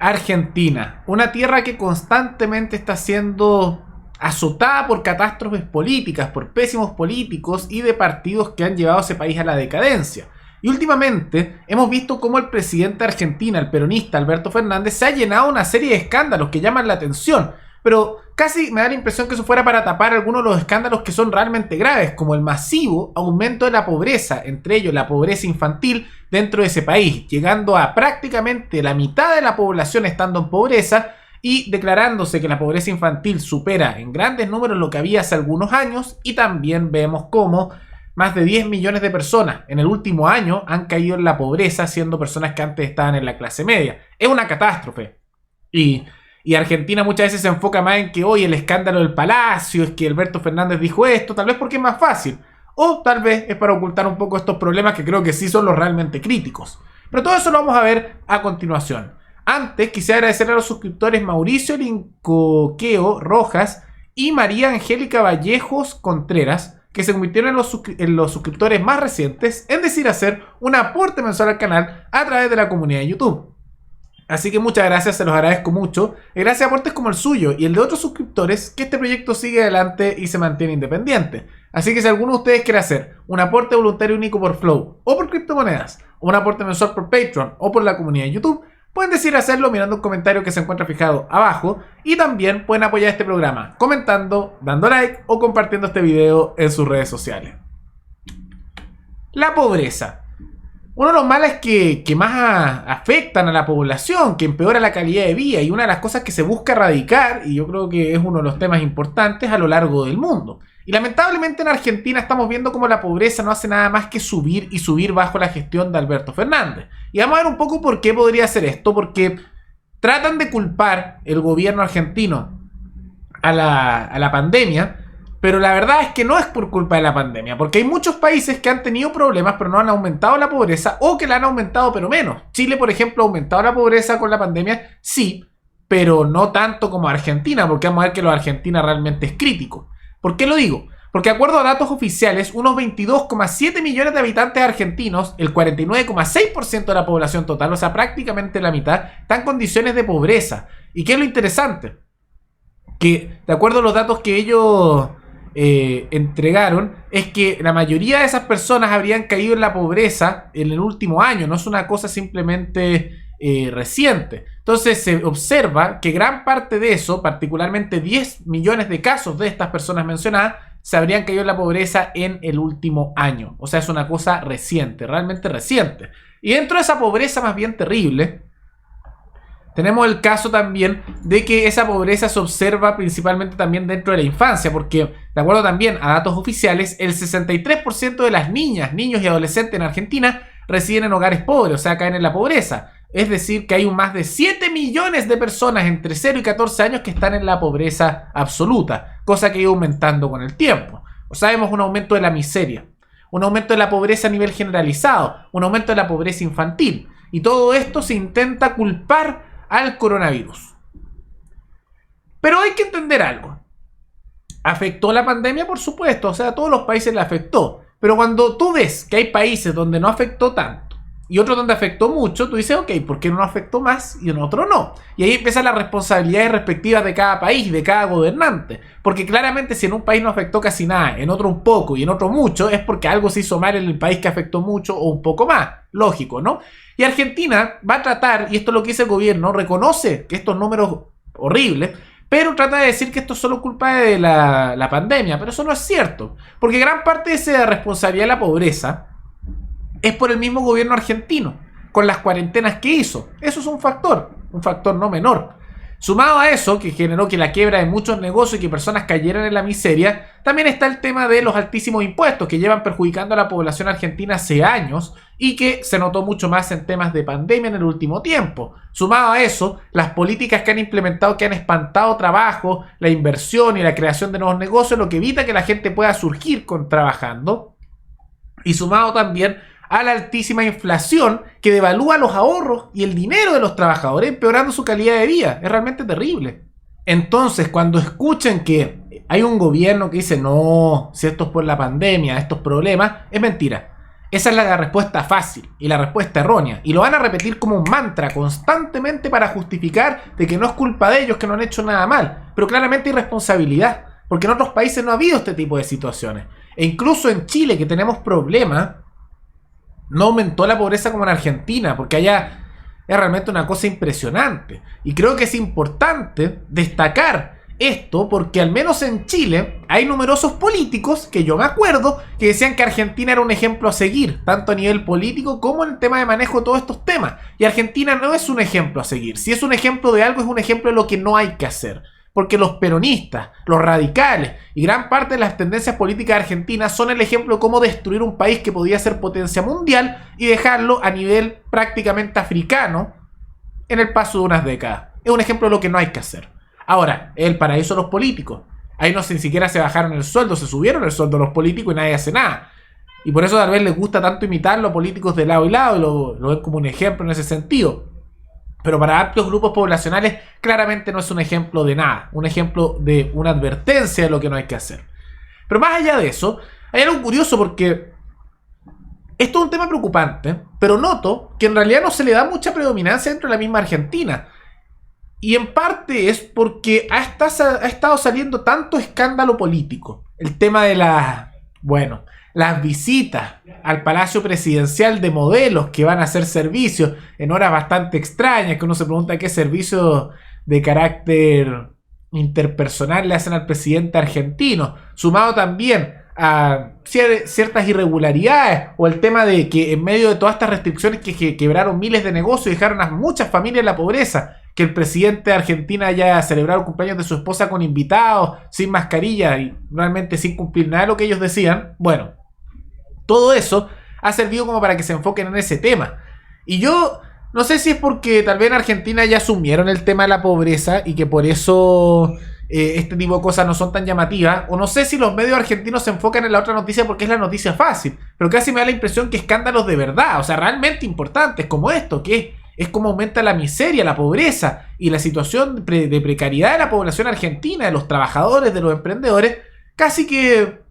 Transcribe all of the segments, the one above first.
Argentina, una tierra que constantemente está siendo azotada por catástrofes políticas, por pésimos políticos y de partidos que han llevado a ese país a la decadencia. Y últimamente hemos visto cómo el presidente de Argentina, el peronista Alberto Fernández, se ha llenado una serie de escándalos que llaman la atención. Pero casi me da la impresión que eso fuera para tapar algunos de los escándalos que son realmente graves, como el masivo aumento de la pobreza, entre ellos la pobreza infantil dentro de ese país, llegando a prácticamente la mitad de la población estando en pobreza y declarándose que la pobreza infantil supera en grandes números lo que había hace algunos años. Y también vemos cómo más de 10 millones de personas en el último año han caído en la pobreza, siendo personas que antes estaban en la clase media. Es una catástrofe. Y Argentina muchas veces se enfoca más en que hoy el escándalo del Palacio, es que Alberto Fernández dijo esto, tal vez porque es más fácil. O tal vez es para ocultar un poco estos problemas que creo que sí son los realmente críticos. Pero todo eso lo vamos a ver a continuación. Antes quisiera agradecer a los suscriptores Mauricio Lincoqueo Rojas y María Angélica Vallejos Contreras, que se convirtieron en los suscriptores más recientes, es decir, hacer un aporte mensual al canal a través de la comunidad de YouTube. Así que muchas gracias, se los agradezco mucho. Gracias a aportes como el suyo y el de otros suscriptores, que este proyecto sigue adelante y se mantiene independiente. Así que si alguno de ustedes quiere hacer un aporte voluntario único por Flow o por criptomonedas, o un aporte mensual por Patreon o por la comunidad de YouTube, pueden decidir hacerlo mirando un comentario que se encuentra fijado abajo. Y también pueden apoyar este programa comentando, dando like o compartiendo este video en sus redes sociales. La pobreza. Uno de los males que más afectan a la población, que empeora la calidad de vida, y una de las cosas que se busca erradicar, y yo creo que es uno de los temas importantes a lo largo del mundo. Y lamentablemente en Argentina estamos viendo cómo la pobreza no hace nada más que subir y subir bajo la gestión de Alberto Fernández. Y vamos a ver un poco por qué podría ser esto, porque tratan de culpar el gobierno argentino a la pandemia, pero la verdad es que no es por culpa de la pandemia, porque hay muchos países que han tenido problemas pero no han aumentado la pobreza, o que la han aumentado pero menos. Chile, por ejemplo, ha aumentado la pobreza con la pandemia, sí, pero no tanto como Argentina, porque vamos a ver que lo de Argentina realmente es crítico. ¿Por qué lo digo? Porque de acuerdo a datos oficiales, unos 22,7 millones de habitantes argentinos, el 49,6% de la población total, o sea, prácticamente la mitad, están en condiciones de pobreza. ¿Y qué es lo interesante? Que de acuerdo a los datos que ellos entregaron, es que la mayoría de esas personas habrían caído en la pobreza en el último año, no es una cosa simplemente reciente. Entonces se observa que gran parte de eso, particularmente 10 millones de casos de estas personas mencionadas, se habrían caído en la pobreza en el último año. O sea, es una cosa reciente, realmente reciente. Y dentro de esa pobreza más bien terrible, tenemos el caso también de que esa pobreza se observa principalmente también dentro de la infancia, porque de acuerdo también a datos oficiales, el 63% de las niñas, niños y adolescentes en Argentina residen en hogares pobres, o sea, caen en la pobreza. Es decir, que hay más de 7 millones de personas entre 0 y 14 años que están en la pobreza absoluta, cosa que ha ido aumentando con el tiempo. O sea, vemos un aumento de la miseria, un aumento de la pobreza a nivel generalizado, un aumento de la pobreza infantil. Y todo esto se intenta culpar al coronavirus. Pero hay que entender algo. ¿Afectó la pandemia? Por supuesto, o sea, a todos los países le afectó. Pero cuando tú ves que hay países donde no afectó tanto y otros donde afectó mucho, tú dices, ok, ¿por qué no afectó más y en otro no? Y ahí empiezan las responsabilidades respectivas de cada país, de cada gobernante. Porque claramente si en un país no afectó casi nada, en otro un poco y en otro mucho, es porque algo se hizo mal en el país que afectó mucho o un poco más. Lógico, ¿no? Y Argentina va a tratar, y esto es lo que dice el gobierno, reconoce que estos números horribles, pero trata de decir que esto es solo culpa de la pandemia. Pero eso no es cierto, porque gran parte de esa responsabilidad de la pobreza es por el mismo gobierno argentino, con las cuarentenas que hizo. Eso es un factor no menor. Sumado a eso, que generó que la quiebra de muchos negocios y que personas cayeran en la miseria, también está el tema de los altísimos impuestos que llevan perjudicando a la población argentina hace años y que se notó mucho más en temas de pandemia en el último tiempo. Sumado a eso, las políticas que han implementado que han espantado trabajo, la inversión y la creación de nuevos negocios, lo que evita que la gente pueda surgir trabajando. Y sumado también a la altísima inflación que devalúa los ahorros y el dinero de los trabajadores, empeorando su calidad de vida. Es realmente terrible. Entonces, cuando escuchen que hay un gobierno que dice no, si esto es por la pandemia, estos problemas, es mentira. Esa es la respuesta fácil y la respuesta errónea. Y lo van a repetir como un mantra constantemente para justificar de que no es culpa de ellos, que no han hecho nada mal. Pero claramente hay responsabilidad, porque en otros países no ha habido este tipo de situaciones. E incluso en Chile, que tenemos problemas, no aumentó la pobreza como en Argentina, porque allá es realmente una cosa impresionante. Y creo que es importante destacar esto porque al menos en Chile hay numerosos políticos que yo me acuerdo que decían que Argentina era un ejemplo a seguir, tanto a nivel político como en el tema de manejo de todos estos temas. Y Argentina no es un ejemplo a seguir. Si es un ejemplo de algo, es un ejemplo de lo que no hay que hacer. Porque los peronistas, los radicales y gran parte de las tendencias políticas argentinas son el ejemplo de cómo destruir un país que podía ser potencia mundial y dejarlo a nivel prácticamente africano en el paso de unas décadas. Es un ejemplo de lo que no hay que hacer. Ahora, es el paraíso de los políticos. Ahí no ni siquiera se bajaron el sueldo, se subieron el sueldo de los políticos y nadie hace nada. Y por eso tal vez les gusta tanto imitar a los políticos de lado y lado y lo ven como un ejemplo en ese sentido. Pero para amplios grupos poblacionales claramente no es un ejemplo de nada. Un ejemplo de una advertencia de lo que no hay que hacer. Pero más allá de eso, hay algo curioso porque esto es un tema preocupante, pero noto que en realidad no se le da mucha predominancia dentro de la misma Argentina. Y en parte es porque ha estado saliendo tanto escándalo político. El tema de las visitas al Palacio Presidencial de modelos que van a hacer servicios en horas bastante extrañas, que uno se pregunta qué servicios de carácter interpersonal le hacen al presidente argentino, sumado también a ciertas irregularidades o el tema de que en medio de todas estas restricciones que quebraron miles de negocios y dejaron a muchas familias en la pobreza, que el presidente de Argentina haya celebrado el cumpleaños de su esposa con invitados, sin mascarilla y realmente sin cumplir nada de lo que ellos decían. Bueno, todo eso ha servido como para que se enfoquen en ese tema. Y yo no sé si es porque tal vez en Argentina ya asumieron el tema de la pobreza y que por eso este tipo de cosas no son tan llamativas, o no sé si los medios argentinos se enfocan en la otra noticia porque es la noticia fácil, pero casi me da la impresión que escándalos de verdad, o sea, realmente importantes como esto, que es como aumenta la miseria, la pobreza y la situación de precariedad de la población argentina, de los trabajadores, de los emprendedores, casi que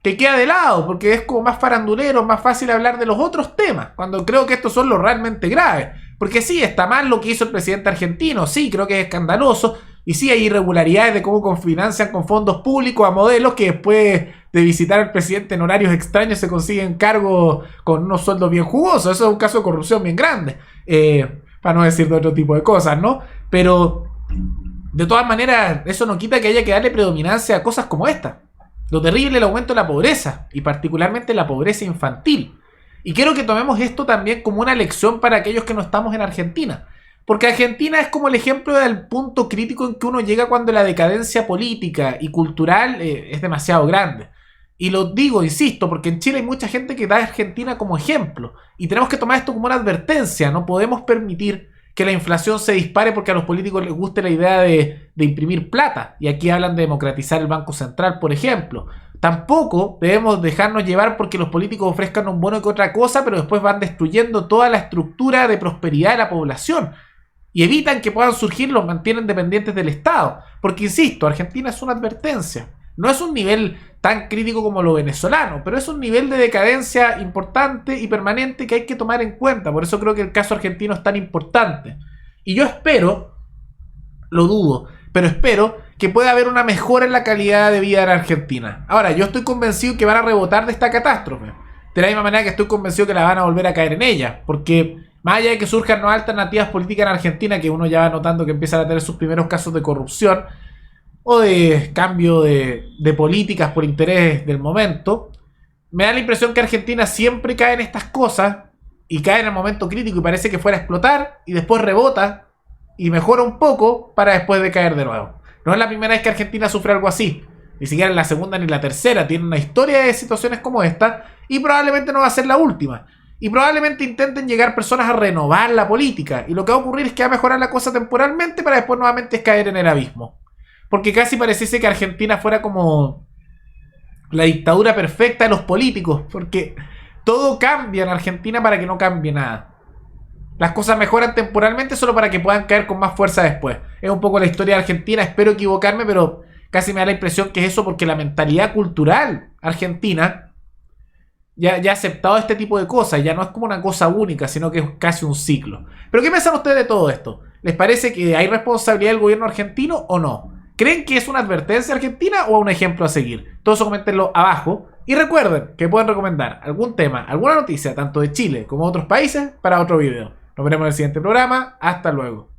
queda de lado, porque es como más farandulero, más fácil hablar de los otros temas, cuando creo que estos son los realmente graves. Porque sí, está mal lo que hizo el presidente argentino, sí, creo que es escandaloso, y sí hay irregularidades de cómo financian con fondos públicos a modelos que después de visitar al presidente en horarios extraños se consiguen cargos con unos sueldos bien jugosos. Eso es un caso de corrupción bien grande, para no decir de otro tipo de cosas, ¿no? Pero de todas maneras, eso no quita que haya que darle predominancia a cosas como esta. Lo terrible es el aumento de la pobreza, y particularmente la pobreza infantil. Y quiero que tomemos esto también como una lección para aquellos que no estamos en Argentina. Porque Argentina es como el ejemplo del punto crítico en que uno llega cuando la decadencia política y cultural es demasiado grande. Y lo digo, insisto, porque en Chile hay mucha gente que da a Argentina como ejemplo. Y tenemos que tomar esto como una advertencia. No podemos permitir que la inflación se dispare porque a los políticos les guste la idea de imprimir plata. Y aquí hablan de democratizar el Banco Central, por ejemplo. Tampoco debemos dejarnos llevar porque los políticos ofrezcan un bono que otra cosa, pero después van destruyendo toda la estructura de prosperidad de la población. Y evitan que puedan surgir, los mantienen dependientes del Estado. Porque, insisto, Argentina es una advertencia. No es un nivel tan crítico como lo venezolano, pero es un nivel de decadencia importante y permanente que hay que tomar en cuenta. Por eso creo que el caso argentino es tan importante. Y yo espero, lo dudo, pero espero que pueda haber una mejora en la calidad de vida en Argentina. Ahora, yo estoy convencido que van a rebotar de esta catástrofe. De la misma manera que estoy convencido que la van a volver a caer en ella. Porque más allá de que surjan nuevas alternativas políticas en Argentina, que uno ya va notando que empiezan a tener sus primeros casos de corrupción o de cambio de políticas por interés del momento, me da la impresión que Argentina siempre cae en estas cosas y cae en el momento crítico y parece que fuera a explotar y después rebota y mejora un poco para después de caer de nuevo. No es la primera vez que Argentina sufre algo así, ni siquiera en la segunda ni la tercera. Tiene una historia de situaciones como esta y probablemente no va a ser la última. Y probablemente intenten llegar personas a renovar la política. Y lo que va a ocurrir es que va a mejorar la cosa temporalmente para después nuevamente caer en el abismo. Porque casi pareciese que Argentina fuera como la dictadura perfecta de los políticos. Porque todo cambia en Argentina para que no cambie nada. Las cosas mejoran temporalmente solo para que puedan caer con más fuerza después. Es un poco la historia de Argentina. Espero equivocarme, pero casi me da la impresión que es eso, porque la mentalidad cultural argentina ya ha aceptado este tipo de cosas, ya no es como una cosa única, sino que es casi un ciclo. Pero ¿qué piensan ustedes de todo esto? ¿Les parece que hay responsabilidad del gobierno argentino o no? ¿Creen que es una advertencia argentina o un ejemplo a seguir? Todo eso coméntenlo abajo. Y recuerden que pueden recomendar algún tema, alguna noticia, tanto de Chile como de otros países, para otro video. Nos veremos en el siguiente programa. Hasta luego.